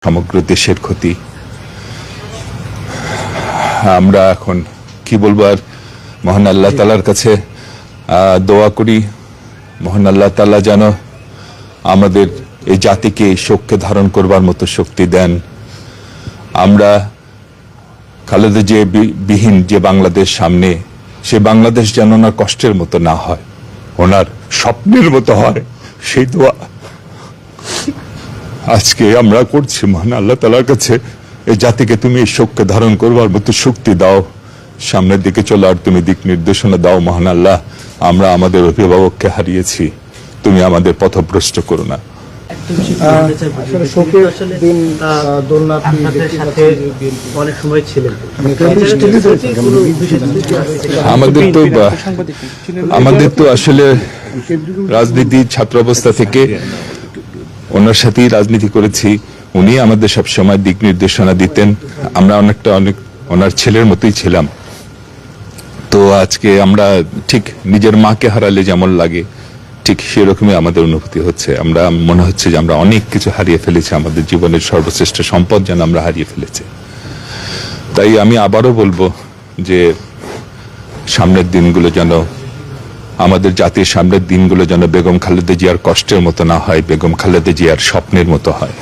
সমগ্র দেশের ক্ষতি। আমরা এখন কি বলবো, আর মহান আল্লাহ তাআলার কাছে দোয়া করি, মহান আল্লাহ তাআলা যেন আমাদের এই জাতিকে শোককে ধারণ করবার মতো শক্তি দেন। আমরা খালেদা জিয়া বিহীন যে বাংলাদেশ সামনে, সে বাংলাদেশ যেন ওনার কষ্টের মতো না হয়, ওনার স্বপ্নের মতো হয়, সেই দোয়া আজকে আমরা করছি। মহান আল্লাহ তাআলার কাছে এই জাতিকে তুমি এই শোককে ধারণ করবার মতো শক্তি দাও, সামনের দিকে চলার তুমি দিক নির্দেশনা দাও। মহান আল্লাহ, আমরা আমাদের অভিভাবককে হারিয়েছি, তুমি আমাদের পথভ্রষ্ট করো না। আমাদের তো আসলে রাজনীতি ছাত্র অবস্থা থেকে ওনার সাথেই রাজনীতি করেছি, উনি আমাদের সব সময় দিক নির্দেশনা দিতেন, আমরা অনেক ওনার ছেলের মতোই ছিলাম। তো আজকে আমরা ঠিক নিজের মাকে হারালে যেমন লাগে, ঠিক সেরকমই আমাদের অনুভূতি হচ্ছে। আমরা মনে হচ্ছে যে আমরা অনেক কিছু হারিয়ে ফেলেছি, আমাদের জীবনের সর্বশ্রেষ্ঠ সম্পদ যেন আমরা হারিয়ে ফেলেছি। তাই আমি আবারও বলবো যে সামনের দিনগুলো যেন, আমাদের জাতির সামনের দিনগুলো যেন বেগম খালেদা জিয়ার কষ্টের মতো না হয়, বেগম খালেদা জিয়ার স্বপ্নের মতো হয়।